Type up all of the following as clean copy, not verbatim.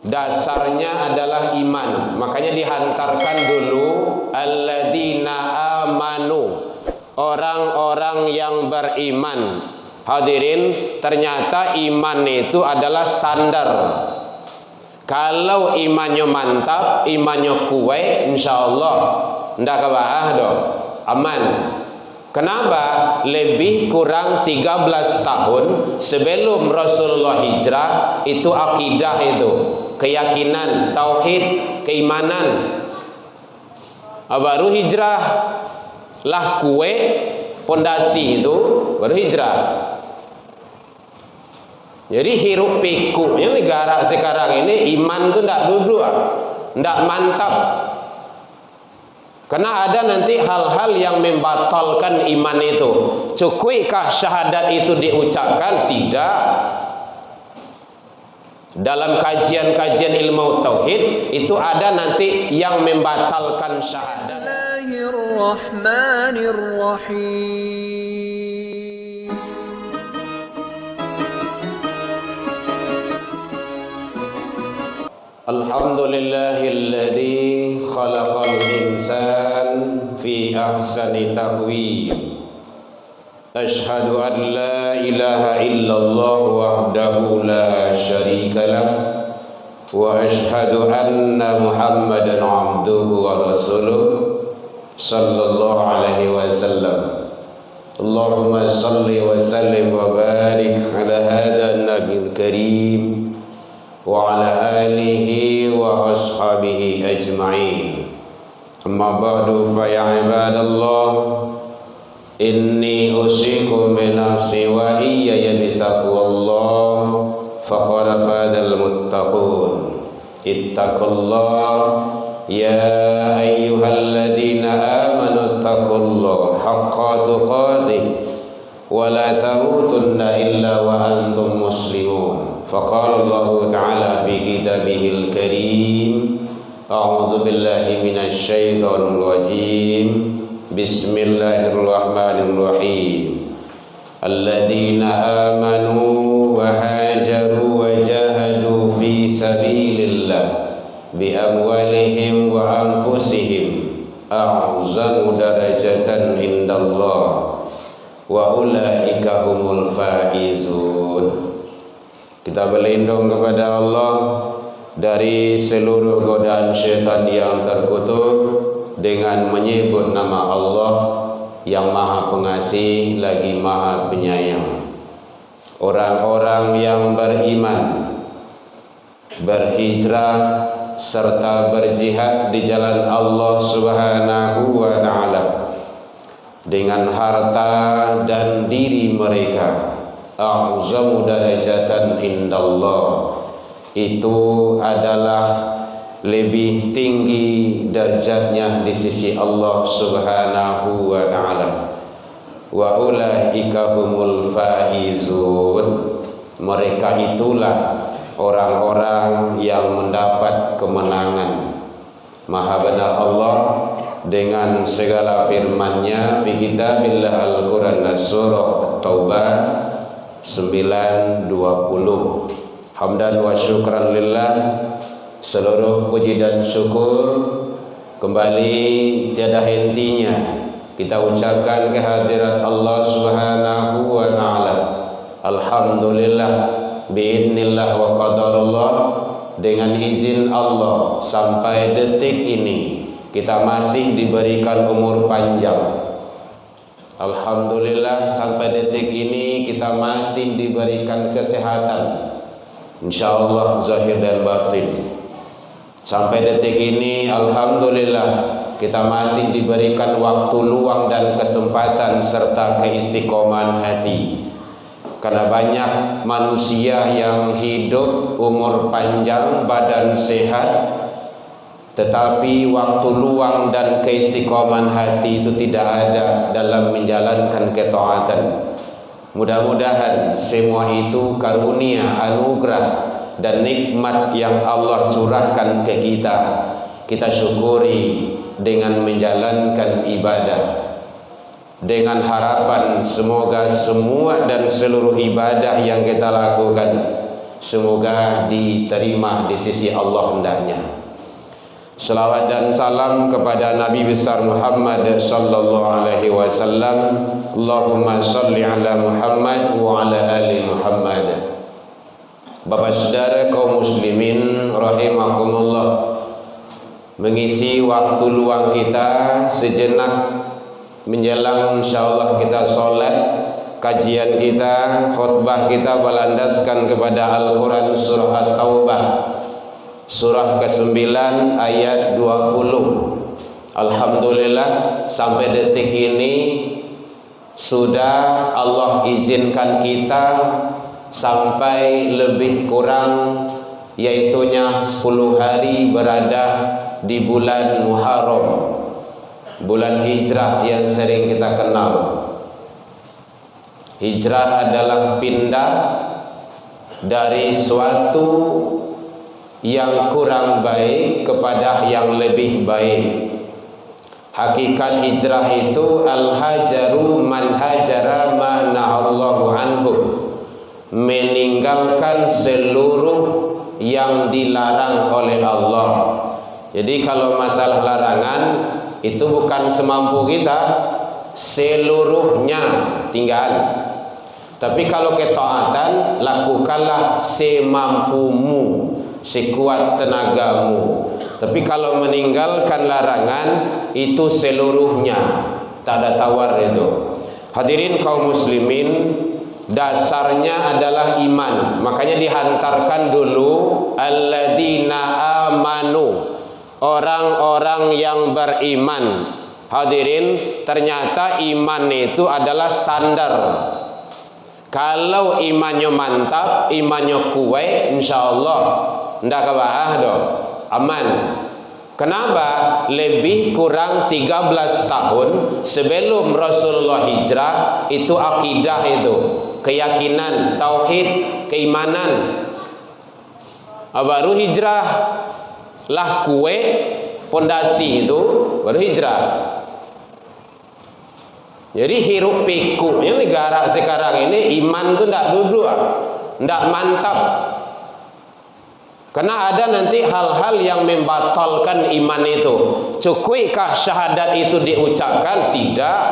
dasarnya adalah iman. Makanya dihantarkan dulu alladzina amanu, orang-orang yang beriman. Hadirin, ternyata iman itu adalah standar. Kalau imannya mantap, imannya kuat, insyaallah ndak kabah dong, aman. Kenapa? Lebih kurang 13 tahun sebelum Rasulullah hijrah, itu akidah, itu keyakinan, tauhid, keimanan. Baru hijrah lah kue pondasi itu baru hijrah. Jadi hirup pikuknya negara sekarang ini iman itu ndak duduk, ndak mantap. Karena ada nanti hal-hal yang membatalkan iman itu. Cukuppkah syahadat itu diucapkan? Tidak. Dalam kajian-kajian ilmu tauhid itu ada nanti yang membatalkan syahadat. Bismillahirrahmanirrahim. Alhamdulillahilladzi khalaqal insan fi ahsani taqwim. Ashhadu an la ilaha illallah wahdahu la syarika lah wa ashhadu anna Muhammadan abduhu wa rasuluh sallallahu alaihi wasallam. Allahumma salli wa sallim wa barik ala hadha an-nabiyil karim wa ala alihi wa ashabihi ajma'in. Amma ba'du, fa ya ibadallah, inni usikum bi nafsi wa iyaya bi taqwallah. Faqala fadal muttaqun, ittaqullah ya ayyuhalladzina amanu ittaqullaha haqqa tuqatih wa la tamutunna illa wa antum muslimun. Faqala Allah Ta'ala fi kitabihil karim, a'udzu billahi minasy syaithanir rajim. Bismillahirrahmanirrahim. Alladzina amanu wa hajaru wa jahadu fi sabilillah bi amwalihim wa anfusihim a'zamu darajatan indallah wa ulaika humul faizun. Kita berlindung kepada Allah dari seluruh godaan syaitan yang terkutuk dengan menyebut nama Allah yang Maha Pengasih lagi Maha Penyayang. Orang-orang yang beriman, berhijrah serta berjihad di jalan Allah Subhanahu wa Ta'ala dengan harta dan diri mereka, a'zamu darajatan indallah, itu adalah lebih tinggi derajatnya di sisi Allah Subhanahu wa Ta'ala. Wa ulaika humul faizun, mereka itulah orang-orang yang mendapat kemenangan. Maha benar Allah dengan segala firman-Nya fi kitabillah Al-Qur'an, surah Taubah 9:20. Hamdan wa syukran lillah, seluruh puji dan syukur kembali tiada hentinya kita ucapkan kehadirat Allah Subhanahu wa Ta'ala. Alhamdulillah biidznillah wa qadarullah, dengan izin Allah sampai detik ini kita masih diberikan umur panjang. Alhamdulillah sampai detik ini kita masih diberikan kesehatan, insyaallah zahir dan batin. Sampai detik ini alhamdulillah kita masih diberikan waktu luang dan kesempatan serta keistiqomahan hati. Karena banyak manusia yang hidup umur panjang, badan sehat, tetapi waktu luang dan keistiqomahan hati itu tidak ada dalam menjalankan ketaatan. Mudah-mudahan semua itu karunia, anugerah dan nikmat yang Allah curahkan ke kita. Kita syukuri dengan menjalankan ibadah, dengan harapan semoga semua dan seluruh ibadah yang kita lakukan semoga diterima di sisi Allah hendaknya. Salawat dan salam kepada Nabi besar Muhammad sallallahu alaihi wasallam. Allahumma shalli ala Muhammad wa ala ali Muhammad. Bapak saudara kaum muslimin rahimakumullah, mengisi waktu luang kita sejenak menjelang insyaallah kita sholat, kajian kita, khutbah kita berlandaskan kepada Al-Quran surah At-Taubah surah ke-9 ayat 20. Alhamdulillah sampai detik ini sudah Allah izinkan kita sampai lebih kurang yaitunya 10 hari berada di bulan Muharram, bulan hijrah yang sering kita kenal. Hijrah adalah pindah dari suatu yang kurang baik kepada yang lebih baik. Hakikat hijrah itu al-hajaru man hajara ma nahallahu anhu, meninggalkan seluruh yang dilarang oleh Allah. Jadi kalau masalah larangan itu bukan semampu kita, seluruhnya tinggal. Tapi kalau ketaatan, lakukanlah semampumu, sekuat tenagamu. Tapi kalau meninggalkan larangan, itu seluruhnya, tak ada tawar itu. Hadirin kaum muslimin, dasarnya adalah iman. Makanya dihantarkan dulu alladzina amanu, orang-orang yang beriman. Hadirin, ternyata iman itu adalah standar. Kalau imannya mantap, imannya kuat, insyaallah ndak kebahah doh, aman. Kenapa? Lebih kurang 13 tahun sebelum Rasulullah hijrah itu akidah itu, keyakinan, tauhid, keimanan. Baru hijrah lah kue pondasi itu baru hijrah. Jadi hiruk pikuknya negara sekarang ini iman itu tidak duduk, tidak mantap. Karena ada nanti hal-hal yang membatalkan iman itu. Cukuykah syahadat itu diucapkan? Tidak.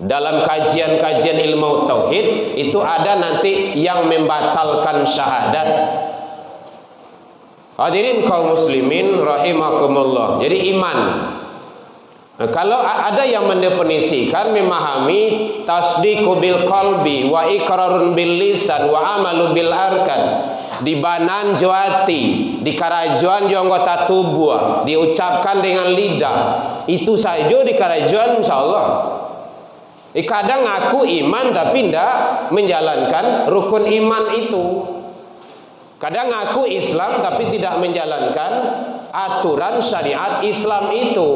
Dalam kajian-kajian ilmu tauhid itu ada nanti yang membatalkan syahadat. Hadirin kaum muslimin rahimakumullah. Jadi iman. Nah, kalau ada yang mendefinisikan, memahami tasdiqu bil qalbi wa iqrarun bil lisan wa amalu bil arkan, di banan jawati, di karajuan anggota tubuh, diucapkan dengan lidah, itu saja di karajuan insyaallah. Kadang ngaku iman tapi tidak menjalankan rukun iman itu. Kadang ngaku Islam tapi tidak menjalankan aturan syariat Islam itu.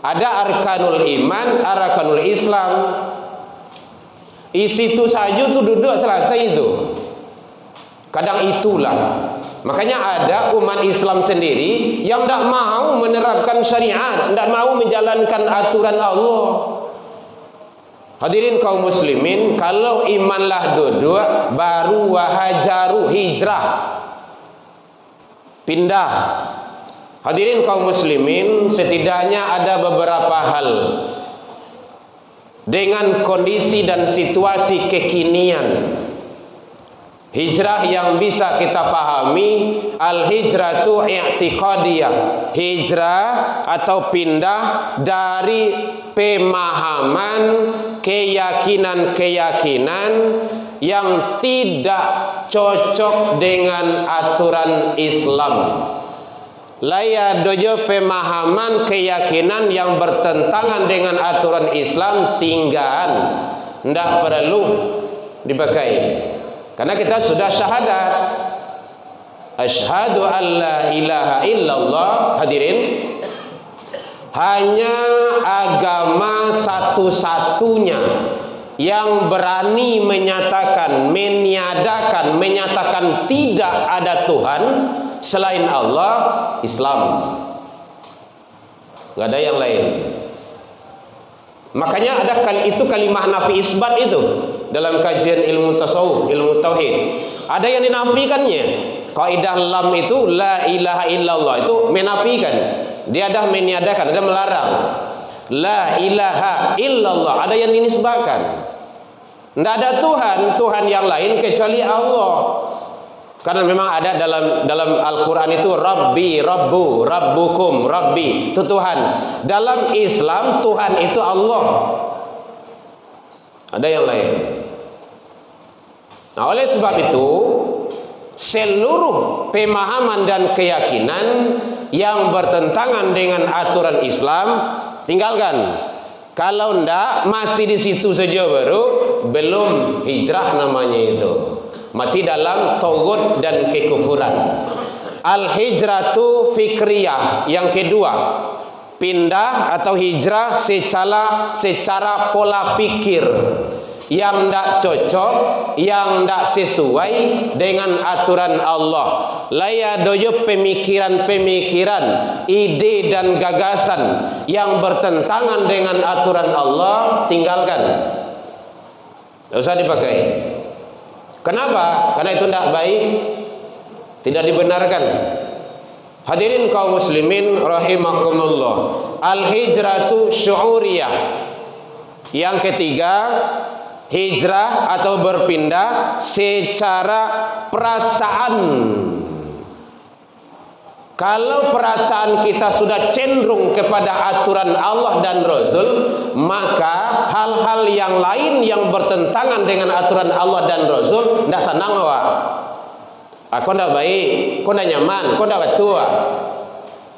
Ada arkanul iman, arkanul Islam. Isi itu saja tuh duduk selesai itu. Kadang itulah. Makanya ada umat Islam sendiri yang tidak mau menerapkan syariat, tidak mau menjalankan aturan Allah. Hadirin kaum muslimin, kalau imanlah duduk, baru wahajaru hijrah, pindah. Hadirin kaum muslimin, setidaknya ada beberapa hal dengan kondisi dan situasi kekinian hijrah yang bisa kita pahami. Al-hijratu i'tiqadiyah, hijrah atau pindah dari pemahaman keyakinan-keyakinan yang tidak cocok dengan aturan Islam. Laya dojo pemahaman keyakinan yang bertentangan dengan aturan Islam, tinggal, tidak perlu dipakai. Karena kita sudah syahadat, asyhadu an la ilaha illallah. Hadirin, hanya agama satu-satunya yang berani menyatakan, meniadakan, menyatakan tidak ada Tuhan selain Allah, Islam. Gak ada yang lain. Makanya ada itu kalimah nafi isbat itu dalam kajian ilmu tasawuf, ilmu tauhid. Ada yang dinafikannya. Kaidah lam itu la ilaha illallah itu menafikan. Dia ada meniadakan, ada melarang. La ilaha illallah, ada yang dinisbahkan. Tidak ada Tuhan yang lain kecuali Allah. Karena memang ada dalam Al-Quran itu Rabbi, Rabbu, Rabbukum, Rabbi itu Tuhan. Dalam Islam Tuhan itu Allah. Ada yang lain. Nah, oleh sebab itu seluruh pemahaman dan keyakinan yang bertentangan dengan aturan Islam tinggalkan. Kalau ndak masih di situ saja belum hijrah namanya itu. Masih dalam tauhid dan kekufuran. Al-hijratu fikriyah, yang kedua, pindah atau hijrah secara pola pikir yang tidak cocok, yang tidak sesuai dengan aturan Allah. Layadoyo pemikiran-pemikiran, ide dan gagasan yang bertentangan dengan aturan Allah, tinggalkan. Tidak usah dipakai. Kenapa? Karena itu tidak baik, tidak dibenarkan. Hadirin kaum muslimin rahimakumullah. Al-hijratu syu'uriyah. Yang ketiga, hijrah atau berpindah secara perasaan. Kalau perasaan kita sudah cenderung kepada aturan Allah dan Rasul, maka hal-hal yang lain yang bertentangan dengan aturan Allah dan Rasul tidak senang awak. Aku tidak baik, aku tidak nyaman, aku tidak betul.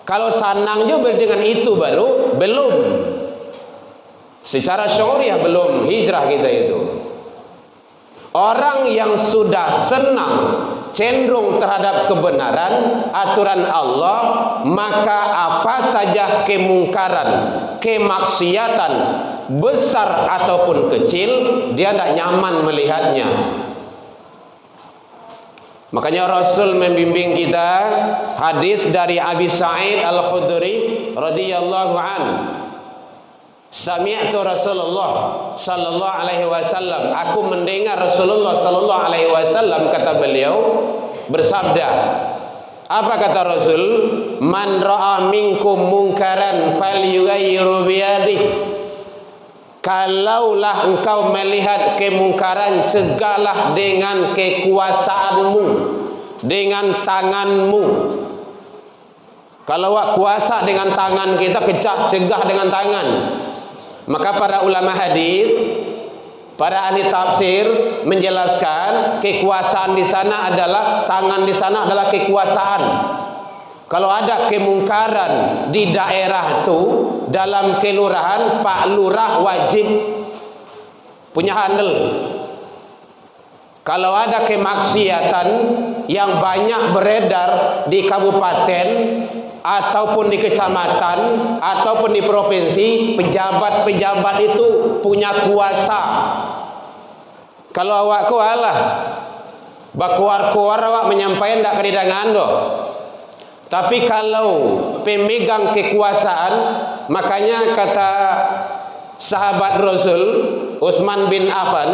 Kalau senang juga dengan itu baru belum. Secara syu'uriyah belum hijrah kita itu. Orang yang sudah senang cenderung terhadap kebenaran aturan Allah, maka apa saja kemungkaran, kemaksiatan besar ataupun kecil, dia tidak nyaman melihatnya. Makanya Rasul membimbing kita, hadis dari Abi Sa'id Al-Khudri radhiyallahu an. Sami'tu Rasulullah sallallahu alaihi wasallam, aku mendengar Rasulullah sallallahu alaihi wasallam, kata beliau, bersabda. Apa kata Rasul? Man ra'a minkum munkaran falyughayyiru biyadihi. Kalaulah engkau melihat kemungkaran, cegahlah dengan kekuasaanmu, dengan tanganmu. Kalau kuasa dengan tangan kita, cegah dengan tangan. Maka para ulama hadis, para ahli tafsir menjelaskan kekuasaan di sana adalah, tangan di sana adalah kekuasaan. Kalau ada kemungkaran di daerah itu, dalam kelurahan, Pak Lurah wajib punya handle. Kalau ada kemaksiatan yang banyak beredar di kabupaten ataupun di kecamatan ataupun di provinsi, pejabat-pejabat itu punya kuasa. Kalau awak kualah bakuar-kuar awak menyampaikan tak kedidangan doh. Tapi kalau pemegang kekuasaan, makanya kata sahabat Rasul Utsman bin Affan,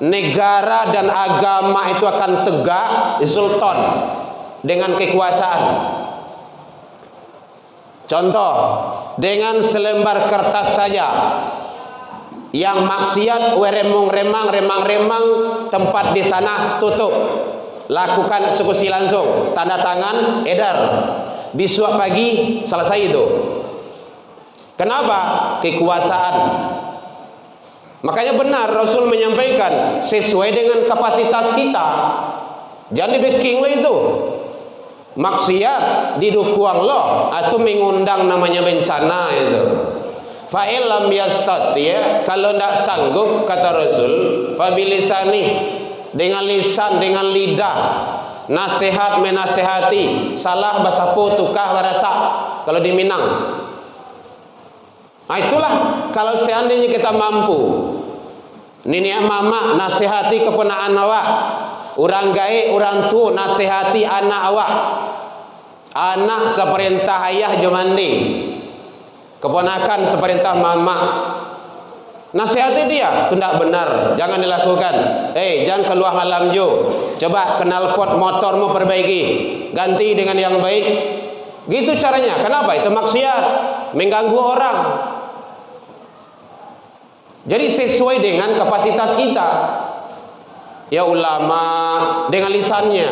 negara dan agama itu akan tegak sultan dengan kekuasaan. Contoh, dengan selembar kertas saja yang maksiat, remang-remang tempat di sana tutup, lakukan eksekusi langsung, tanda tangan, edar, besok pagi selesai itu. Kenapa? Kekuasaan. Makanya benar Rasul menyampaikan sesuai dengan kapasitas kita. Jangan dibikin lah itu. Maksiat didukung loh atau mengundang namanya bencana itu. Fa'ilam yastati, ya, kalau tidak sanggup kata Rasul, fabilisani, dengan lisan, dengan lidah, nasihat menasehati, salah basapu tukah barasa kalau di Minang. Nah itulah kalau seandainya kita mampu, nini mama nasihati keponakan awak, orang gae orang tua nasihati anak awak, anak seperintah ayah jomandi, keponakan seperintah mama, Nasihati dia, itu tidak benar, jangan dilakukan. Jangan keluar malam jo. Coba knalpot motormu perbaiki, ganti dengan yang baik. Gitu caranya. Kenapa? Itu maksiat, mengganggu orang. Jadi sesuai dengan kapasitas kita. Ya ulama dengan lisannya,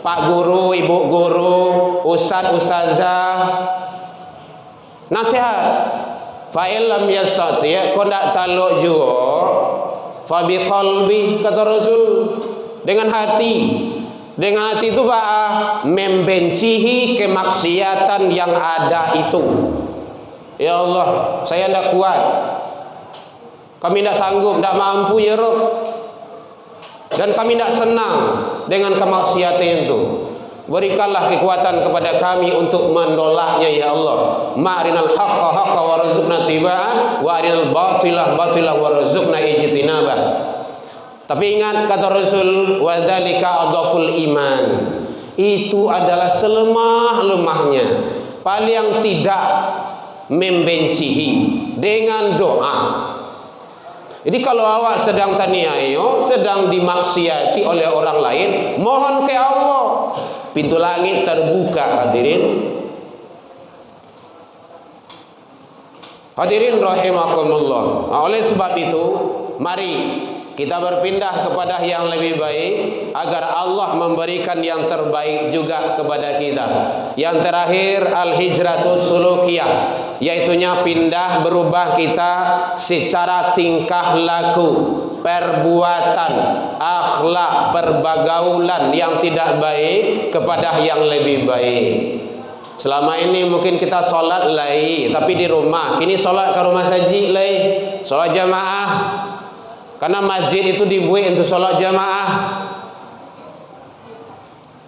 Pak Guru, Ibu Guru, Ustadz, Ustazah, nasihat. Fa'il lam yastati', kau tak taluk juga, fa bi qalbi, kata Rasul, dengan hati. Dengan hati itu membencihi kemaksiatan yang ada itu. Ya Allah, saya tidak kuat, kami tidak sanggup, tidak mampu ya Rabb, dan kami tidak senang dengan kemaksiatan itu. Berikanlah kekuatan kepada kami untuk menolaknya ya Allah. Ma'rinal haqqa haqqa warzuqna tiba'ah, wa arinal batilah batilah warzuqna ijtinabah. Tapi ingat kata Rasul, wa dzalika adhaful iman. Itu adalah selemah-lemahnya, paling tidak membencihi dengan doa. Jadi kalau awak sedang taniayo, sedang dimaksiati oleh orang lain, mohon ke Allah, pintu langit terbuka. Hadirin rahimakumullah. Oleh sebab itu, mari kita berpindah kepada yang lebih baik, agar Allah memberikan yang terbaik juga kepada kita. Yang terakhir, al-hijratus sulukiyah, yaitunya pindah berubah kita secara tingkah laku, perbuatan, akhlak, perbagaulan yang tidak baik kepada yang lebih baik. Selama ini mungkin kita sholat lai, tapi di rumah. Kini sholat ke rumah saji lai, sholat jamaah. Karena masjid itu dibuat untuk sholat jamaah.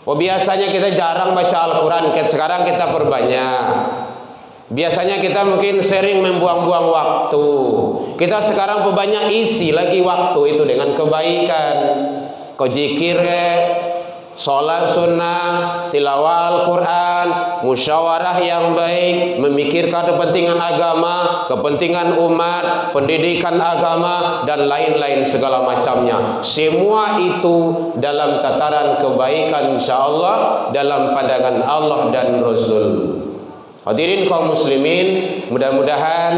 Biasanya kita jarang baca Al-Quran, sekarang kita perbanyak. Biasanya kita mungkin sering membuang-buang waktu. Kita sekarang perbanyak isi lagi waktu itu dengan kebaikan. Kau zikir, sholat sunnah, tilawah Al-Quran, musyawarah yang baik, memikirkan kepentingan agama, kepentingan umat, pendidikan agama, dan lain-lain segala macamnya. Semua itu dalam tataran kebaikan, insyaallah, dalam pandangan Allah dan Rasul. Hadirin kaum muslimin, mudah-mudahan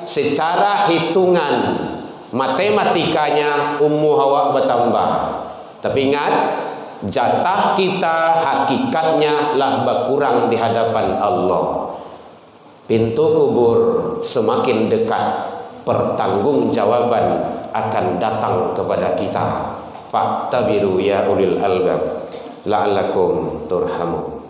secara hitungan matematikanya ummu hawa bertambah. Tapi ingat, jatah kita hakikatnya lah berkurang di hadapan Allah. Pintu kubur semakin dekat, pertanggungjawaban akan datang kepada kita. Fa'tabiru ya ulil albab la'allakum turhamun.